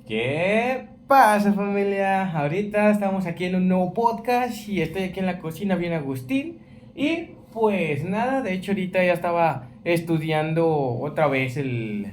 ¿Qué pasa, familia? Ahorita estamos aquí en un nuevo podcast y estoy aquí en la cocina bien Agustín. Y pues nada, de hecho ahorita ya estaba estudiando otra vez el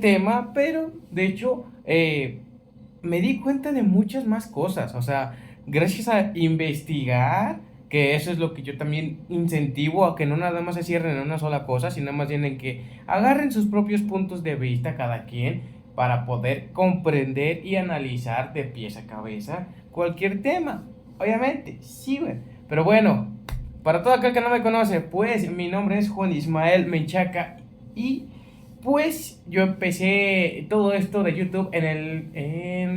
tema, pero de hecho me di cuenta de muchas más cosas. O sea, gracias a investigar, que eso es lo que yo también incentivo a que no nada más se cierren en una sola cosa, sino más bien en que agarren sus propios puntos de vista cada quien para poder comprender y analizar de pies a cabeza cualquier tema. Obviamente, sí, güey. Pero bueno, para todo aquel que no me conoce, pues mi nombre es Juan Ismael Menchaca y pues yo empecé todo esto de YouTube ¿qué?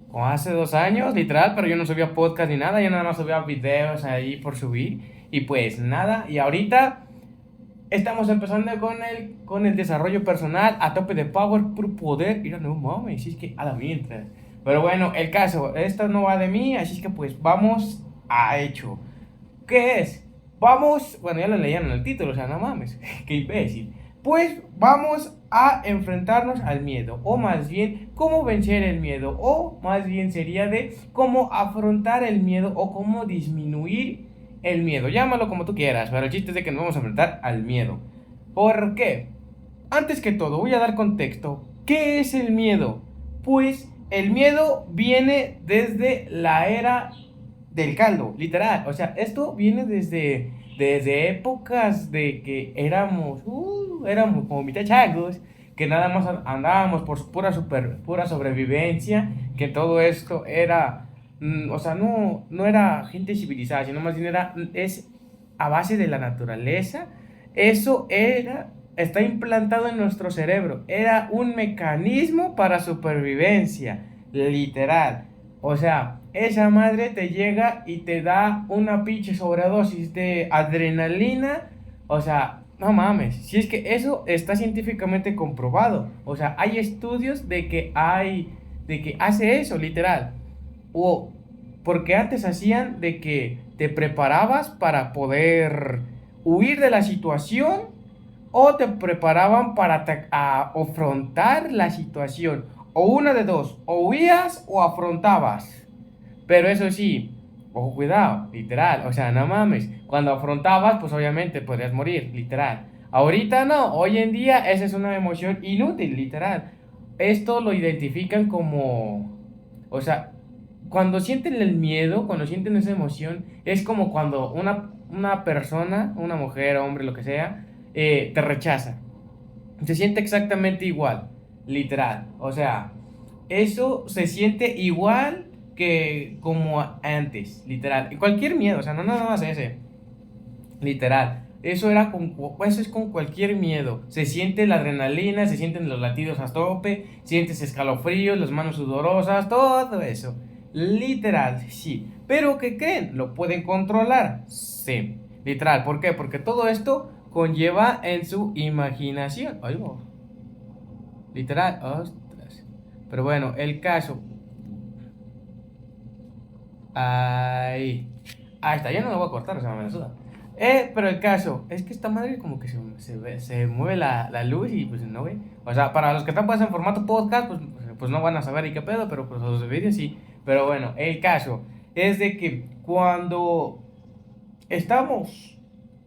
Como hace 2 años, literal, pero yo no subía podcast ni nada, yo nada más subía videos ahí por subir. Y pues nada, y ahorita estamos empezando con el desarrollo personal a tope de power, puro poder. Mira, no mames, si es que a la mientras. Pero bueno, el caso, esto no va de mí, así es que pues vamos a hecho. ¿Qué es? Vamos, bueno, ya lo leyeron en el título, o sea, no mames, qué imbécil. Pues vamos a enfrentarnos al miedo, o más bien, cómo vencer el miedo, o más bien sería de cómo afrontar el miedo o cómo disminuir el miedo. Llámalo como tú quieras, pero el chiste es de que nos vamos a enfrentar al miedo. ¿Por qué? Antes que todo, voy a dar contexto. ¿Qué es el miedo? Pues el miedo viene desde la era del caldo, literal. O sea, esto viene desde épocas de que éramos como mitad chagos, que nada más andábamos por pura sobrevivencia, que todo esto era, o sea, no era gente civilizada, sino más bien es a base de la naturaleza. Eso está implantado en nuestro cerebro. Era un mecanismo para supervivencia, literal. O sea, esa madre te llega y te da una pinche sobredosis de adrenalina. O sea, no mames. Si es que eso está científicamente comprobado. O sea, hay estudios de que hace eso, literal. O porque antes hacían de que te preparabas para poder huir de la situación o te preparaban para afrontar la situación. O una de dos, o huías o afrontabas. Pero eso sí, ojo, cuidado, literal, o sea, no mames. Cuando afrontabas, pues obviamente podrías morir, literal. Ahorita no, hoy en día esa es una emoción inútil, literal. Esto lo identifican como, o sea, cuando sienten el miedo, cuando sienten esa emoción, es como cuando una persona, una mujer, hombre, lo que sea, te rechaza. Se siente exactamente igual, literal. O sea, eso se siente igual que como antes, literal. Y cualquier miedo, o sea, no nada más ese, literal. Eso es con cualquier miedo. Se siente la adrenalina, se sienten los latidos a tope, sientes escalofríos, las manos sudorosas, todo eso. Literal, sí. Pero ¿qué creen? ¿Lo pueden controlar? Sí. Literal, ¿por qué? Porque todo esto conlleva en su imaginación. Ay, oh, literal, ostras. Pero bueno, el caso. Ahí. Ahí está, ya no lo voy a cortar, o sea, me la suda. Pero el caso es que esta madre como que se mueve la luz y pues no ve. O sea, para los que están pues en formato podcast, pues no van a saber y qué pedo, pero pues los vídeos sí. Pero bueno, el caso es de que cuando estamos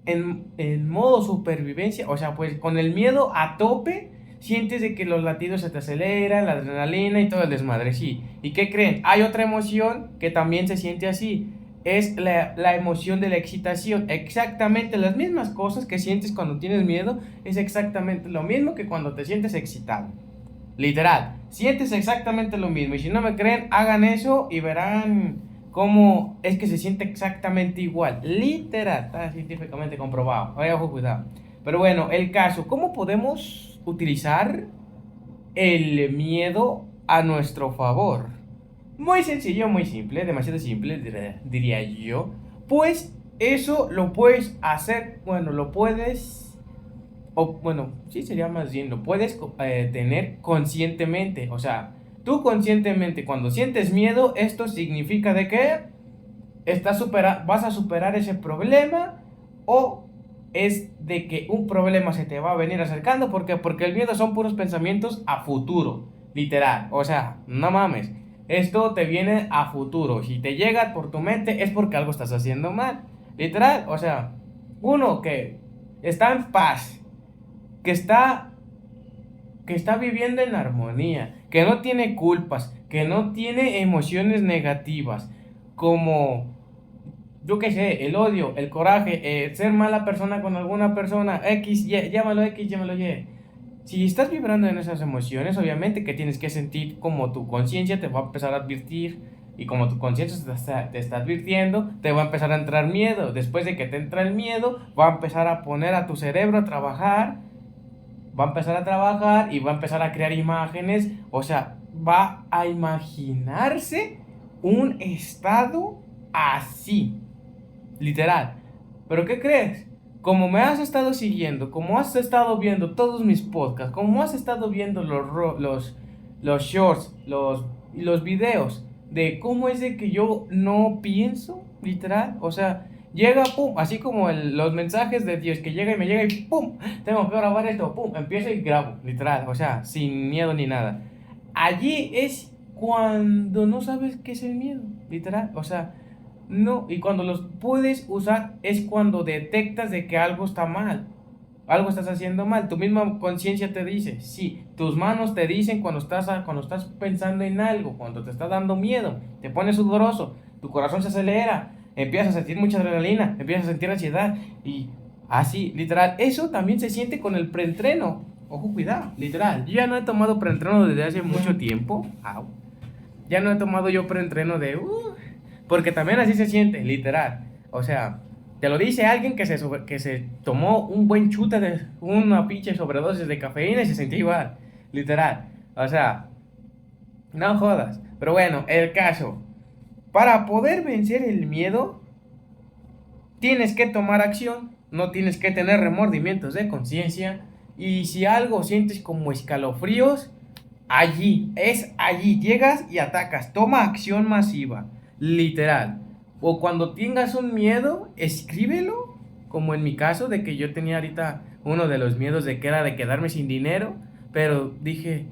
en modo supervivencia, o sea, pues con el miedo a tope, sientes de que los latidos se te aceleran, la adrenalina y todo el desmadre, sí. ¿Y qué creen? Hay otra emoción que también se siente así. Es la emoción de la excitación. Exactamente las mismas cosas que sientes cuando tienes miedo, es exactamente lo mismo que cuando te sientes excitado. Literal, sientes exactamente lo mismo. Y si no me creen, hagan eso y verán cómo es que se siente exactamente igual. Literal, está científicamente comprobado. Oye, ojo, cuidado. Pero bueno, el caso, ¿cómo podemos utilizar el miedo a nuestro favor? Muy sencillo, muy simple, demasiado simple, diría yo. Pues eso lo puedes hacer, bueno, lo puedes o bueno, sí sería más bien, lo puedes tener conscientemente. O sea, tú conscientemente cuando sientes miedo, esto significa de que vas a superar ese problema o es de que un problema se te va a venir acercando. ¿Por qué? Porque el miedo son puros pensamientos a futuro. literal, o sea, no mames, esto te viene a futuro, si te llega por tu mente es porque algo estás haciendo mal, literal, o sea, uno que está en paz, que está, que está viviendo en armonía, que no tiene culpas, que no tiene emociones negativas, como yo qué sé, el odio, el coraje, ser mala persona con alguna persona, X, Y, llámalo X, llámalo Y. Si estás vibrando en esas emociones, obviamente que tienes que sentir como tu conciencia te va a empezar a advertir y como tu conciencia te está advirtiendo, te va a empezar a entrar miedo. Después de que te entra el miedo, va a empezar a poner a tu cerebro a trabajar, va a empezar a trabajar y va a empezar a crear imágenes, o sea, va a imaginarse un estado así. Literal. ¿Pero qué crees? Como me has estado siguiendo, como has estado viendo todos mis podcasts, como has estado viendo los shorts, los videos de cómo es de que yo no pienso, literal, o sea, llega, pum, así como los mensajes de Dios que llega y me llega y pum, tengo que grabar esto, pum, empiezo y grabo, literal, o sea, sin miedo ni nada. Allí es cuando no sabes qué es el miedo, literal, o sea, no, y cuando los puedes usar es cuando detectas de que algo está mal, algo estás haciendo mal. Tu misma conciencia te dice, sí, tus manos te dicen cuando estás pensando en algo, cuando te está dando miedo, te pones sudoroso, tu corazón se acelera, empiezas a sentir mucha adrenalina, empiezas a sentir ansiedad y así, literal. Eso también se siente con el preentreno. Ojo, cuidado, literal. Yo ya no he tomado preentreno desde hace mucho tiempo. Au. Ya no he tomado yo preentreno porque también así se siente, literal. O sea, te lo dice alguien que se tomó un buen chute de una pinche sobredosis de cafeína y se sentía igual, literal. O sea, no jodas. Pero bueno, el caso. Para poder vencer el miedo, tienes que tomar acción, no tienes que tener remordimientos de conciencia. Y si algo sientes como escalofríos, allí, llegas y atacas, toma acción masiva, literal. O cuando tengas un miedo, escríbelo, como en mi caso, de que yo tenía ahorita uno de los miedos de que era de quedarme sin dinero, pero dije,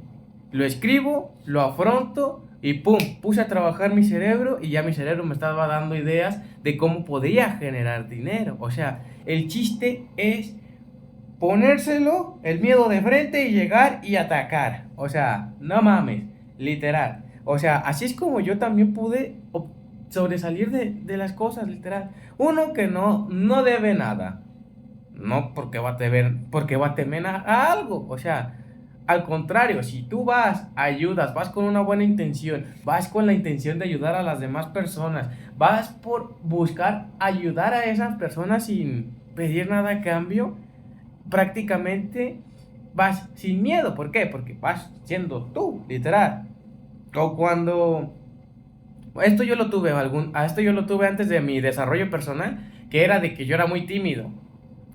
lo escribo, lo afronto y pum, puse a trabajar mi cerebro y ya mi cerebro me estaba dando ideas de cómo podía generar dinero. O sea, el chiste es ponérselo, el miedo de frente y llegar y atacar. O sea, no mames, literal. O sea, así es como yo también pude sobresalir de las cosas, literal. Uno que no debe nada. No porque porque va a temer a algo. O sea, al contrario, si tú ayudas, vas con una buena intención, vas con la intención de ayudar a las demás personas, vas por buscar ayudar a esas personas sin pedir nada a cambio, prácticamente vas sin miedo. ¿Por qué? Porque vas siendo tú, literal. O cuando esto yo lo tuve antes de mi desarrollo personal, que era de que yo era muy tímido,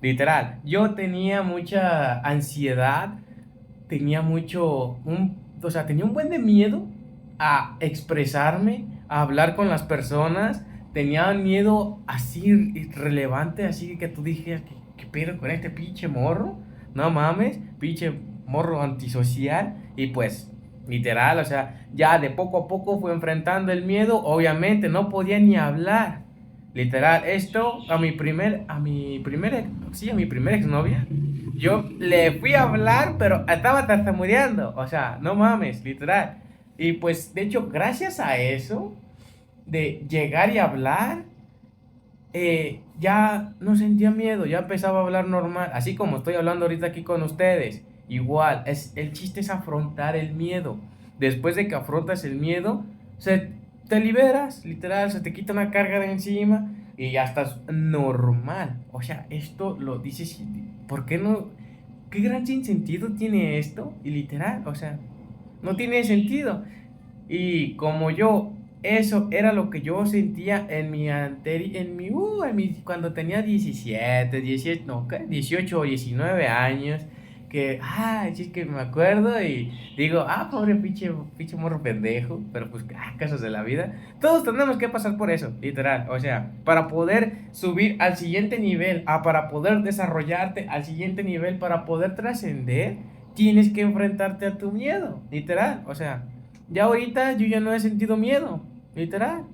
literal. Yo tenía mucha ansiedad, tenía tenía un buen de miedo a expresarme, a hablar con las personas. Tenía miedo así irrelevante, así que tú dijeras, ¿qué pedo con este pinche morro? No mames, pinche morro antisocial. Y pues, literal, o sea, ya de poco a poco fue enfrentando el miedo. Obviamente no podía ni hablar. Literal, esto a mi primera exnovia, yo le fui a hablar, pero estaba tartamudeando, o sea, no mames, literal. Y pues, de hecho, gracias a eso, de llegar y hablar, ya no sentía miedo, ya empezaba a hablar normal, así como estoy hablando ahorita aquí con ustedes. Igual, el chiste es afrontar el miedo. Después de que afrontas el miedo, te liberas, literal, se te quita una carga de encima y ya estás normal. O sea, esto lo dices, ¿por qué no? ¿Qué gran sinsentido tiene esto? Y literal, o sea, no tiene sentido. Y como eso era lo que yo sentía cuando tenía 17 18 no, ¿qué? 18 o 19 años, sí que me acuerdo y digo, pobre pinche morro pendejo, pero pues, casos de la vida. Todos tenemos que pasar por eso, literal, o sea, para poder subir al siguiente nivel, para poder desarrollarte al siguiente nivel, para poder trascender, tienes que enfrentarte a tu miedo, literal. O sea, ya ahorita yo ya no he sentido miedo, literal.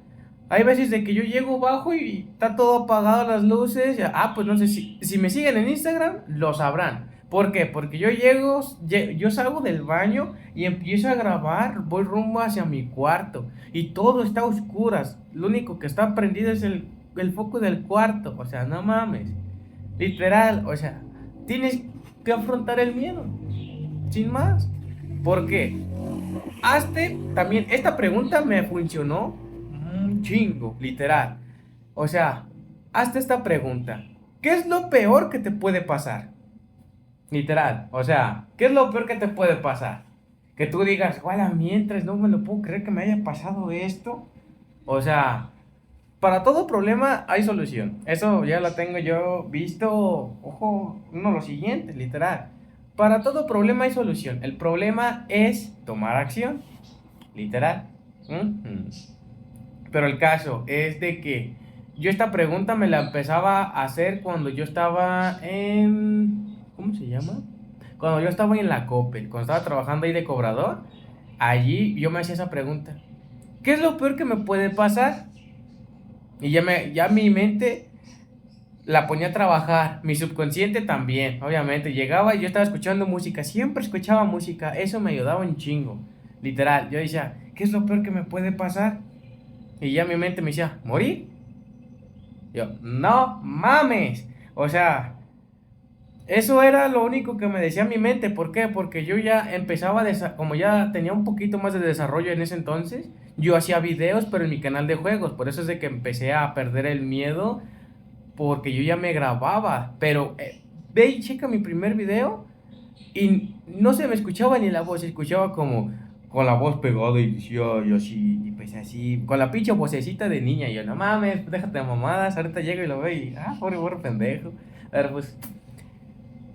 Hay veces de que yo llego bajo y está todo apagado las luces. Pues no sé si me siguen en Instagram, lo sabrán. ¿Por qué? Porque yo yo salgo del baño y empiezo a grabar, voy rumbo hacia mi cuarto y todo está a oscuras. Lo único que está prendido es el foco del cuarto. O sea, no mames. Literal, o sea, tienes que afrontar el miedo. Sin más. ¿Por qué? Hazte también, esta pregunta me funcionó un chingo, literal. O sea, hazte esta pregunta. ¿Qué es lo peor que te puede pasar? Literal, o sea, ¿qué es lo peor que te puede pasar? Que tú digas, guala, mientras no me lo puedo creer que me haya pasado esto. O sea, para todo problema hay solución. Eso ya lo tengo yo visto, ojo, no lo siguiente, literal. Para todo problema hay solución. El problema es tomar acción, literal. Pero el caso es de que yo esta pregunta me la empezaba a hacer cuando yo estaba en... ¿Cómo se llama? Cuando yo estaba en la Coppel, cuando estaba trabajando ahí de cobrador, allí yo me hacía esa pregunta. ¿Qué es lo peor que me puede pasar? Y ya mi mente la ponía a trabajar, mi subconsciente también, obviamente. Llegaba y yo estaba escuchando música, siempre escuchaba música, eso me ayudaba un chingo, literal. Yo decía, ¿qué es lo peor que me puede pasar? Y ya mi mente me decía, ¿morir? Yo, no mames. O sea, eso era lo único que me decía mi mente. ¿Por qué? Porque yo ya empezaba, como ya tenía un poquito más de desarrollo en ese entonces, yo hacía videos, pero en mi canal de juegos. Por eso es de que empecé a perder el miedo, porque yo ya me grababa. Pero ve y checa mi primer video y no se me escuchaba ni la voz, se escuchaba como con la voz pegada y decía yo así, y pues así, con la pinche vocecita de niña. Y yo, no mames, déjate de mamadas, ahorita llego y lo veo y, pobre pendejo. A ver, pues,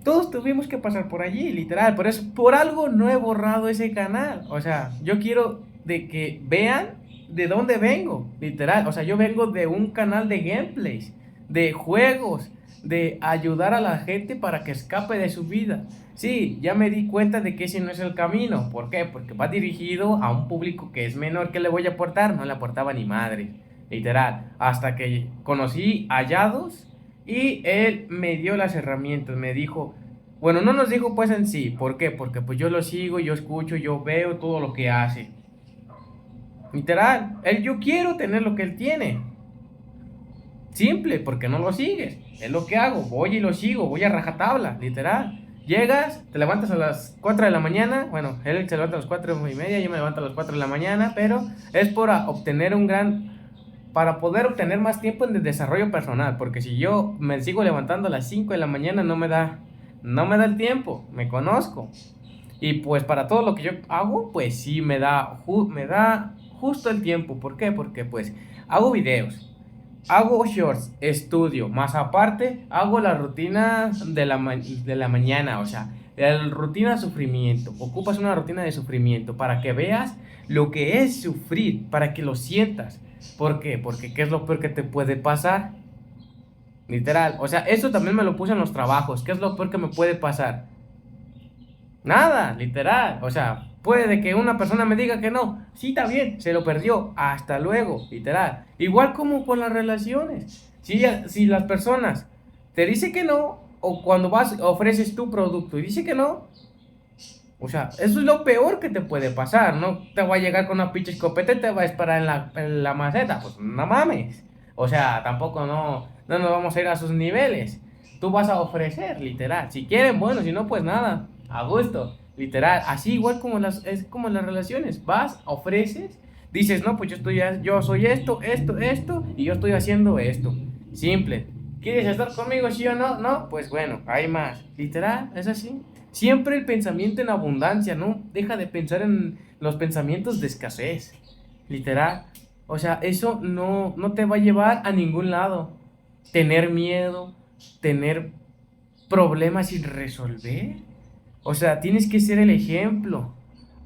todos tuvimos que pasar por allí, literal. Por eso, por algo no he borrado ese canal. O sea, yo quiero de que vean de dónde vengo, literal. O sea, yo vengo de un canal de gameplays, de juegos, de ayudar a la gente para que escape de su vida. Sí, ya me di cuenta de que ese no es el camino. ¿Por qué? Porque va dirigido a un público que es menor. ¿Qué le voy a aportar? No le aportaba ni madre, literal. Hasta que conocí a Yados y él me dio las herramientas. Me dijo, bueno, no nos dijo pues en sí. ¿Por qué? Porque pues yo lo sigo, yo escucho, yo veo todo lo que hace. Literal, yo quiero tener lo que él tiene. Simple, porque no lo sigues. Es lo que hago, voy y lo sigo, voy a rajatabla, literal. Llegas, te levantas a las 4 de la mañana. Bueno, él se levanta a las 4:30, yo me levanto a las 4 de la mañana, pero es para poder obtener más tiempo en el desarrollo personal. Porque si yo me sigo levantando a las 5 de la mañana, no me da el tiempo, me conozco. Y pues para todo lo que yo hago, pues sí me da justo el tiempo. ¿Por qué? Porque pues hago videos, hago shorts, estudio, más aparte hago la rutina de la mañana. O sea, la rutina de sufrimiento. Ocupas una rutina de sufrimiento para que veas lo que es sufrir, para que lo sientas. ¿Por qué? Porque ¿qué es lo peor que te puede pasar? Literal, o sea, eso también me lo puse en los trabajos. ¿Qué es lo peor que me puede pasar? Nada, literal. O sea, puede que una persona me diga que no. Sí, está bien, se lo perdió. Hasta luego, literal. Igual como con las relaciones. Si las personas te dicen que no, o cuando ofreces tu producto y dice que no, o sea, eso es lo peor que te puede pasar. No te va a llegar con una pinche escopeta y te va a disparar en la maceta. Pues no mames. O sea, tampoco no nos vamos a ir a sus niveles. Tú vas a ofrecer, literal. Si quieren, bueno, si no, pues nada. A gusto, literal. Así igual como es como en las relaciones. Vas, ofreces, dices, no, pues yo soy esto, y yo estoy haciendo esto. Simple. ¿Quieres estar conmigo, sí o no? No, pues bueno, hay más. Literal, es así. Siempre el pensamiento en abundancia, ¿no? Deja de pensar en los pensamientos de escasez. Literal. O sea, eso no te va a llevar a ningún lado. Tener miedo, tener problemas sin resolver. O sea, tienes que ser el ejemplo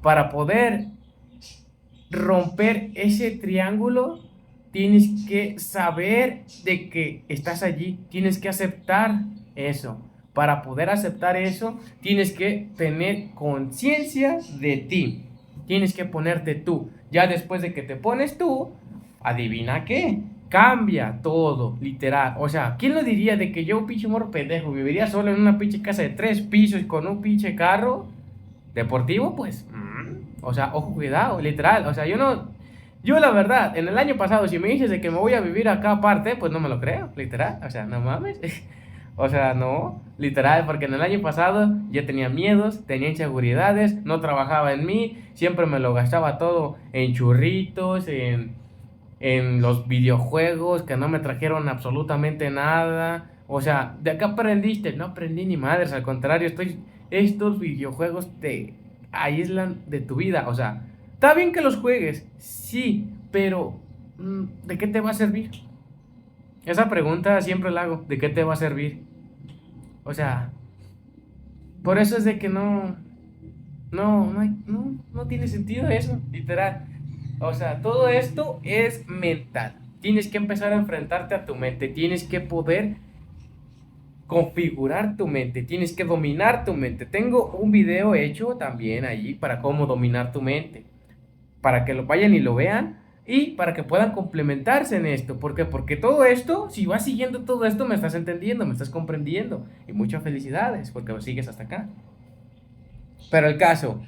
para poder romper ese triángulo. Tienes que saber de que estás allí, tienes que aceptar eso. Para poder aceptar eso, tienes que tener conciencia de ti. Tienes que ponerte tú. Ya después de que te pones tú, adivina qué, cambia todo, literal. O sea, ¿quién lo diría de que yo, pinche morro pendejo, viviría solo en una pinche casa de 3 pisos con un pinche carro deportivo? Pues, o sea, ojo, cuidado, literal. O sea, yo la verdad, en el año pasado, si me dices de que me voy a vivir acá aparte, pues no me lo creo, literal. O sea, no mames. O sea, no, literal, porque en el año pasado yo tenía miedos, tenía inseguridades, no trabajaba en mí, siempre me lo gastaba todo en churritos, en los videojuegos que no me trajeron absolutamente nada. O sea, ¿de acá aprendiste? No aprendí ni madres, al contrario, estos videojuegos te aíslan de tu vida. O sea, está bien que los juegues, sí, pero ¿de qué te va a servir? Esa pregunta siempre la hago, ¿de qué te va a servir? O sea, por eso es de que no tiene sentido eso, literal. O sea, todo esto es mental. Tienes que empezar a enfrentarte a tu mente, tienes que poder configurar tu mente, tienes que dominar tu mente. Tengo un video hecho también allí para cómo dominar tu mente, para que lo vayan y lo vean y para que puedan complementarse en esto. ¿Por qué? Porque todo esto, si vas siguiendo todo esto, me estás entendiendo, me estás comprendiendo. Y muchas felicidades porque lo sigues hasta acá. Pero el caso,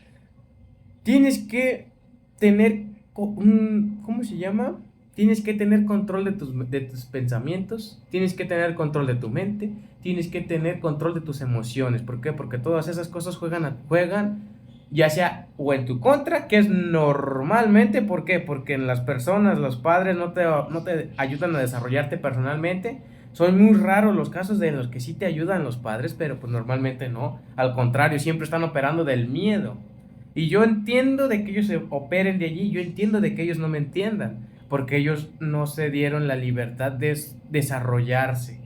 tienes que tener ¿cómo se llama? Tienes que tener control de tus pensamientos, tienes que tener control de tu mente, tienes que tener control de tus emociones. ¿Por qué? Porque todas esas cosas juegan ya sea o en tu contra, que es normalmente, ¿por qué? Porque en las personas, los padres no te ayudan a desarrollarte personalmente. Son muy raros los casos de los que sí te ayudan los padres, pero pues normalmente no. Al contrario, siempre están operando del miedo. Y yo entiendo de que ellos se operen de allí, yo entiendo de que ellos no me entiendan, porque ellos no se dieron la libertad de desarrollarse.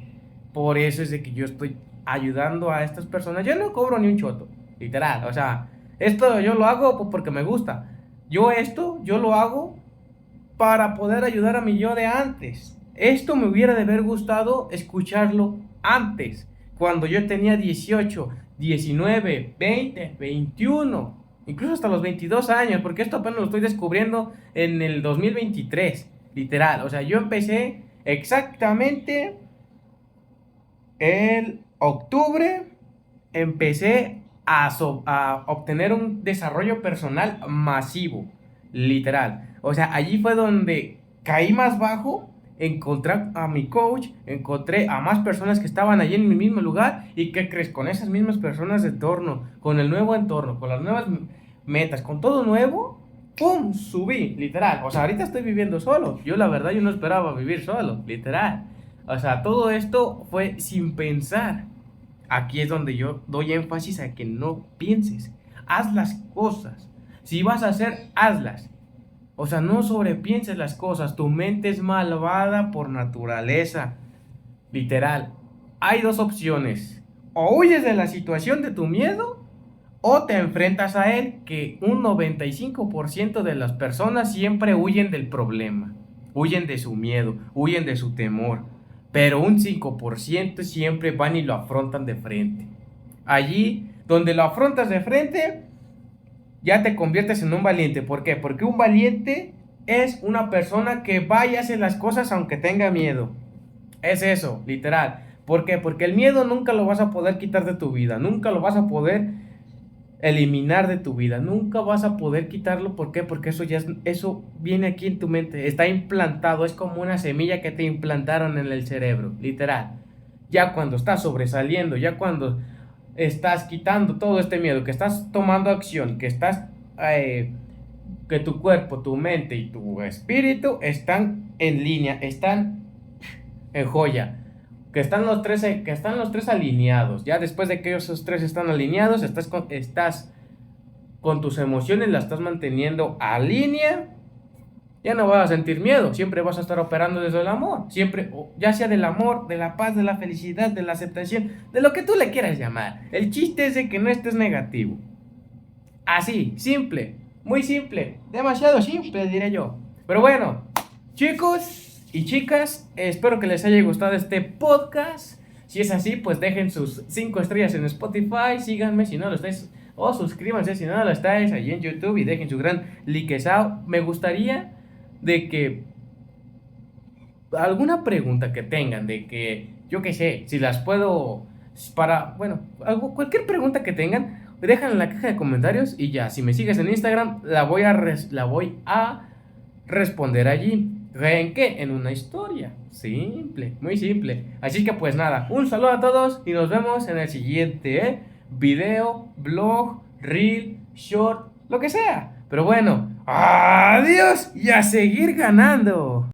Por eso es de que yo estoy ayudando a estas personas. Yo no cobro ni un choto, literal. O sea, esto yo lo hago pues porque me gusta. Yo lo hago para poder ayudar a mi yo de antes. Esto me hubiera de haber gustado escucharlo antes, cuando yo tenía 18, 19, 20, 21, incluso hasta los 22 años, porque esto apenas lo estoy descubriendo en el 2023, literal. O sea, yo empecé exactamente en octubre, empecé a obtener un desarrollo personal masivo, literal. O sea, allí fue donde caí más bajo, encontré a mi coach, encontré a más personas que estaban allí en mi mismo lugar. ¿Y qué crees? Con esas mismas personas de entorno, con el nuevo entorno, con las nuevas metas, con todo nuevo, ¡pum! Subí, literal. O sea, ahorita estoy viviendo solo. Yo la verdad, yo no esperaba vivir solo, literal. O sea, todo esto fue sin pensar. Aquí es donde yo doy énfasis a que no pienses. Haz las cosas. Si vas a hacer, hazlas. O sea, no sobrepienses las cosas. Tu mente es malvada por naturaleza. Literal. Hay dos opciones. O huyes de la situación de tu miedo o te enfrentas a él, que un 95% de las personas siempre huyen del problema. Huyen de su miedo, huyen de su temor. Pero un 5% siempre van y lo afrontan de frente. Allí donde lo afrontas de frente, ya te conviertes en un valiente. ¿Por qué? Porque un valiente es una persona que va y hace las cosas aunque tenga miedo. Es eso, literal. ¿Por qué? Porque el miedo nunca lo vas a poder quitar de tu vida. Nunca lo vas a poder eliminar de tu vida. Nunca vas a poder quitarlo. ¿Por qué? Porque eso viene aquí en tu mente. Está implantado. Es como una semilla que te implantaron en el cerebro. Literal. Ya cuando estás sobresaliendo, ya cuando estás quitando todo este miedo, que estás tomando acción, que que tu cuerpo, tu mente y tu espíritu están en línea, están en joya, que están los tres alineados. Ya después de que esos tres están alineados, estás con tus emociones, las estás manteniendo a línea. Ya no vas a sentir miedo, siempre vas a estar operando desde el amor, siempre, ya sea del amor, de la paz, de la felicidad, de la aceptación, de lo que tú le quieras llamar. El chiste es de que no estés negativo. Así, simple, muy simple, demasiado simple, diré yo. Pero bueno, chicos y chicas, espero que les haya gustado este podcast. Si es así, pues dejen sus 5 estrellas en Spotify, síganme si no lo estáis, o suscríbanse si no lo estáis ahí en YouTube y dejen su gran likezao. Me gustaría de que alguna pregunta que tengan, de que yo qué sé, si las puedo para, bueno, cualquier pregunta que tengan, déjenla en la caja de comentarios y ya, si me sigues en Instagram, la voy a responder allí. ¿En qué? En una historia. Simple, muy simple. Así que pues nada, un saludo a todos y nos vemos en el siguiente video, blog, reel, short, lo que sea. Pero bueno, adiós y a seguir ganando.